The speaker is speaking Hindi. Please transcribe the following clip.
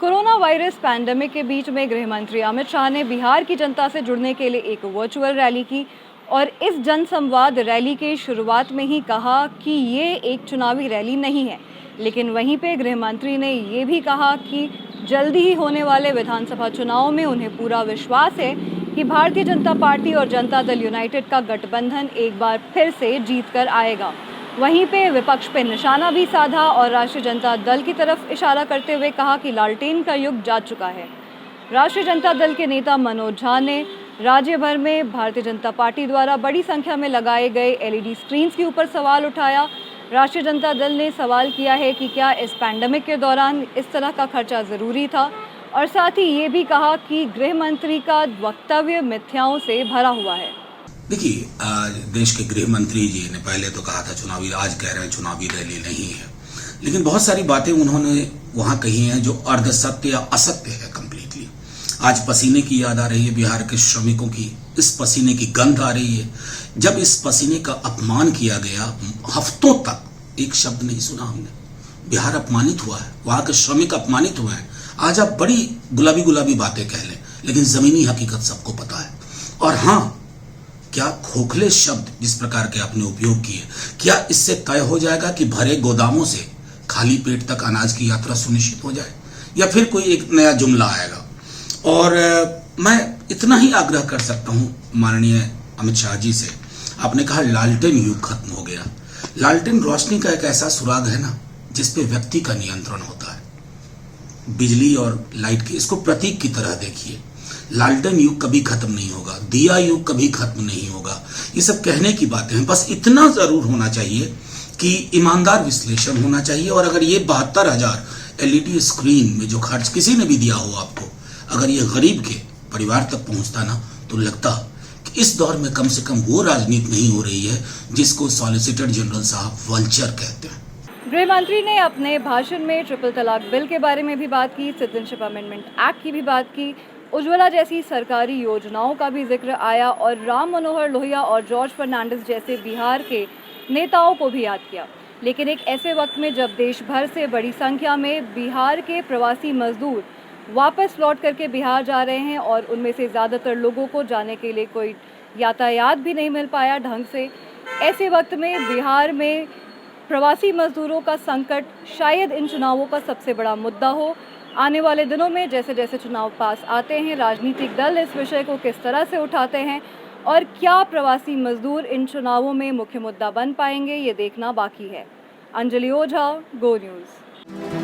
कोरोना वायरस पैंडेमिक के बीच में गृह मंत्री अमित शाह ने बिहार की जनता से जुड़ने के लिए एक वर्चुअल रैली की और इस जनसंवाद रैली के शुरुआत में ही कहा कि ये एक चुनावी रैली नहीं है। लेकिन वहीं पे गृह मंत्री ने ये भी कहा कि जल्दी ही होने वाले विधानसभा चुनाव में उन्हें पूरा विश्वास है कि भारतीय जनता पार्टी और जनता दल यूनाइटेड का गठबंधन एक बार फिर से जीत कर आएगा। वहीं पे विपक्ष पे निशाना भी साधा और राष्ट्रीय जनता दल की तरफ इशारा करते हुए कहा कि लालटेन का युग जा चुका है। राष्ट्रीय जनता दल के नेता मनोज झा ने राज्य भर में भारतीय जनता पार्टी द्वारा बड़ी संख्या में लगाए गए एलईडी स्क्रीन्स के ऊपर सवाल उठाया। राष्ट्रीय जनता दल ने सवाल किया है कि क्या इस पैंडेमिक के दौरान इस तरह का खर्चा ज़रूरी था, और साथ ही ये भी कहा कि गृह मंत्री का वक्तव्य मिथ्याओं से भरा हुआ है। देखिए, देश के गृह मंत्री जी ने पहले तो कहा था चुनावी, आज कह रहे हैं चुनावी रैली नहीं है, लेकिन बहुत सारी बातें उन्होंने वहां कही हैं जो अर्ध सत्य या असत्य है कंप्लीटली। आज पसीने की याद आ रही है, बिहार के श्रमिकों की इस पसीने की गंध आ रही है। जब इस पसीने का अपमान किया गया, हफ्तों तक एक शब्द नहीं सुना हमने। बिहार अपमानित हुआ है, वहां के श्रमिक अपमानित हुए हैं। आज आप बड़ी गुलाबी गुलाबी बातें कह लें, लेकिन जमीनी हकीकत सबको पता है। और हाँ, क्या खोखले शब्द जिस प्रकार के आपने उपयोग किए, क्या इससे तय हो जाएगा कि भरे गोदामों से खाली पेट तक अनाज की यात्रा सुनिश्चित हो जाए, या फिर कोई एक नया जुमला आएगा? और मैं इतना ही आग्रह कर सकता हूं माननीय अमित शाह जी से, आपने कहा लालटेन युग खत्म हो गया। लालटेन रोशनी का एक ऐसा सुराग है ना जिसपे व्यक्ति का नियंत्रण होता है। बिजली और लाइट के इसको प्रतीक की तरह देखिए। लालटेन युग कभी खत्म नहीं होगा, दिया युग कभी खत्म नहीं होगा। ये सब कहने की बातें हैं, बस इतना जरूर होना चाहिए कि ईमानदार विश्लेषण होना चाहिए। और अगर ये 72,000 एलईडी स्क्रीन में जो खर्च किसी ने भी दिया हो आपको, अगर ये गरीब के परिवार तक पहुंचता ना, तो लगता कि इस दौर में कम से कम वो राजनीति नहीं हो रही है जिसको सॉलिसिटर जनरल साहब वल्चर कहते हैं। गृह मंत्री ने अपने भाषण में ट्रिपल तलाक बिल के बारे में भी बात की, सिटीजनशिप अमेंडमेंट एक्ट की भी बात की, उज्ज्वला जैसी सरकारी योजनाओं का भी जिक्र आया और राम मनोहर लोहिया और जॉर्ज फर्नांडिस जैसे बिहार के नेताओं को भी याद किया। लेकिन एक ऐसे वक्त में जब देश भर से बड़ी संख्या में बिहार के प्रवासी मजदूर वापस लौट करके बिहार जा रहे हैं और उनमें से ज़्यादातर लोगों को जाने के लिए कोई यातायात भी नहीं मिल पाया ढंग से, ऐसे वक्त में बिहार में प्रवासी मजदूरों का संकट शायद इन चुनावों का सबसे बड़ा मुद्दा हो। आने वाले दिनों में जैसे जैसे चुनाव पास आते हैं, राजनीतिक दल इस विषय को किस तरह से उठाते हैं और क्या प्रवासी मजदूर इन चुनावों में मुख्य मुद्दा बन पाएंगे, ये देखना बाकी है। अंजलि ओझा, गो न्यूज़।